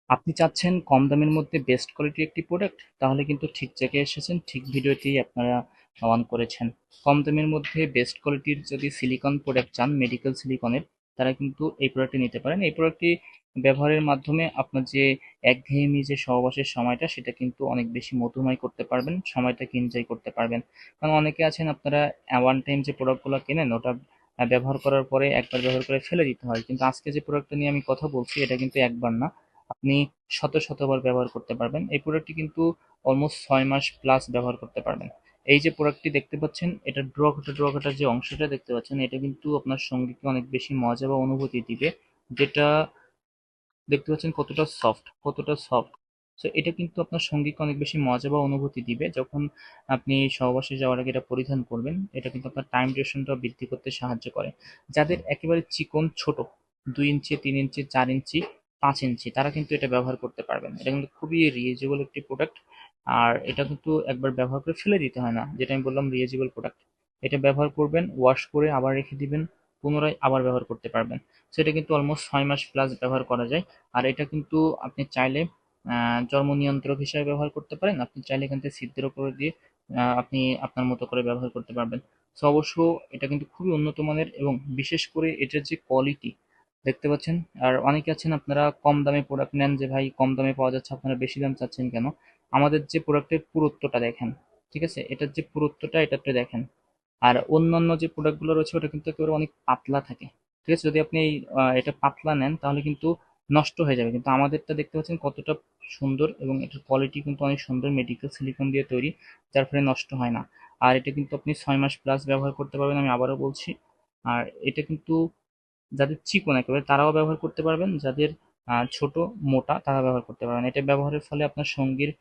আপনি চাচ্ছেন কম দামের মধ্যে বেস্ট কোয়ালিটির একটি প্রোডাক্ট, তাহলে কিন্তু ঠিক জায়গায় এসেছেন, ঠিক ভিডিওতেই আপনারা অন করেছেন। কম দামের মধ্যে বেস্ট কোয়ালিটির যদি সিলিকন প্রোডাক্ট চান, মেডিকেল সিলিকনের, তারা কিন্তু এই প্রোডাক্টটি নিতে পারেন। এই প্রোডাক্টটি ব্যবহারের মাধ্যমে আপনার যে একঘেয়েমি যে সহবাসের সময়টা, সেটা কিন্তু অনেক বেশি মধুময় করতে পারবেন, সময়টাকে এনজয় করতে পারবেন। কারণ অনেকে আছেন আপনারা ওয়ান টাইম যে প্রোডাক্টগুলো কেনেন, ওটা ব্যবহার করার পরে একবার ব্যবহার করে ফেলে দিতে হয়, কিন্তু আজকে যে প্রোডাক্টটা নিয়ে আমি কথা বলছি এটা কিন্তু একবার না, আপনি শত শতবার ব্যবহার করতে পারবেন। এই প্রোডাক্টটি কিন্তু অলমোস্ট 6 মাস প্লাস ব্যবহার করতে পারবেন। এই যে প্রোডাক্টটি দেখতে পাচ্ছেন, এটা ড্র কাটার যে অংশটা দেখতে পাচ্ছেন, এটা কিন্তু আপনার সঙ্গীকে অনেক বেশি মজা বা অনুভূতি দিবে, যেটা দেখতে পাচ্ছেন কতটা সফট, কতটা সফট। সো এটা কিন্তু আপনার সঙ্গীকে অনেক বেশি মজা বা অনুভূতি দিবে যখন আপনি সহবাসে যাওয়ার আগে এটা পরিধান করবেন। এটা কিন্তু আপনার টাইম ডিউরেশনটা বৃদ্ধি করতে সাহায্য করে। যাদের একেবারে চিকন ছোট, 2 ইঞ্চি, 3 ইঞ্চি, 4 ইঞ্চি, 5 ইঞ্চি, তারা কিন্তু এটা ব্যবহার করতে পারবেন। এটা কিন্তু খুবই রিউজেবল একটি প্রোডাক্ট। আর এটা কিন্তু একবার ব্যবহার করে ফেলে দিতে হয় না, যেটা আমি বললাম রিউজেবল প্রোডাক্ট। এটা ব্যবহার করবেন, ওয়াশ করে আবার রেখে দিবেন, পুনরায় আবার ব্যবহার করতে পারবেন। সেটা কিন্তু অলমোস্ট 6 মাস প্লাস ব্যবহার করা যায়। আর এটা কিন্তু আপনি চাইলে জন্ম নিয়ন্ত্রক হিসেবে ব্যবহার করতে পারেন। আপনি চাইলে এখান থেকে ছিদ্র করে দিয়ে আপনি আপনার মতো করে ব্যবহার করতে পারবেন। সো অবশ্য এটা কিন্তু খুবই উন্নত মানের, এবং বিশেষ করে এটার যে কোয়ালিটি দেখতে পাচ্ছেন। আর অনেকে আছেন আপনারা কম দামে প্রোডাক্ট নেন, যে ভাই কম দামে পাওয়া যাচ্ছে, আপনারা বেশি দাম চাচ্ছেন কেন? আমাদের যে প্রোডাক্টের পুরুত্বটা দেখেন, ঠিক আছে, এটার যে পুরুত্বটা এটাতে দেখেন। আর অন্যান্য যে প্রোডাক্টগুলো রয়েছে ওটা কিন্তু একেবারে অনেক পাতলা থাকে, ঠিক আছে। যদি আপনি এটা পাতলা নেন তাহলে কিন্তু নষ্ট হয়ে যাবে, কিন্তু আমাদেরটা দেখতে পাচ্ছেন কতটা সুন্দর, এবং এটার কোয়ালিটি কিন্তু অনেক সুন্দর, মেডিকেল সিলিকন দিয়ে তৈরি, যার ফলে নষ্ট হয় না। আর এটা কিন্তু আপনি 6 মাস প্লাস ব্যবহার করতে পারবেন, আমি আবারও বলছি। আর এটা কিন্তু যাদের চিকন একেবারে তারাও ব্যবহার করতে পারবেন, যাদের ছোট মোটা তারা ব্যবহার করতে পারবেন। এটা ব্যবহারের ফলে আপনার সঙ্গীর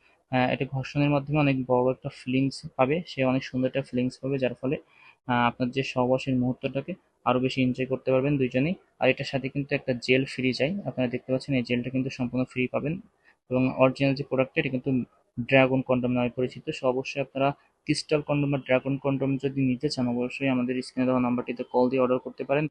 এটা ঘর্ষণের মাধ্যমে অনেক বড় একটা ফিলিংস পাবে, সে অনেক সুন্দর একটা ফিলিংস পাবে, যার ফলে আপনার যে সহবাসের মুহূর্তটাকে আরো বেশি এনজয় করতে পারবেন দুইজনেই। আর এটার সাথে কিন্তু একটা জেল ফ্রি যায়, আপনারা দেখতে পাচ্ছেন এই জেলটা কিন্তু সম্পূর্ণ ফ্রি পাবেন। এবং অরিজিনাল যে প্রোডাক্টটা এটা কিন্তু ড্রাগন কন্ডম নামে পরিচিত। সো অবশ্যই আপনারা ক্রিস্টাল কন্ডম বা ড্রাগন কন্ডম যদি নিতে চান, অবশ্যই আমাদের স্ক্রিনে দেওয়া নাম্বারটিতে কল দিয়ে অর্ডার করতে পারেন।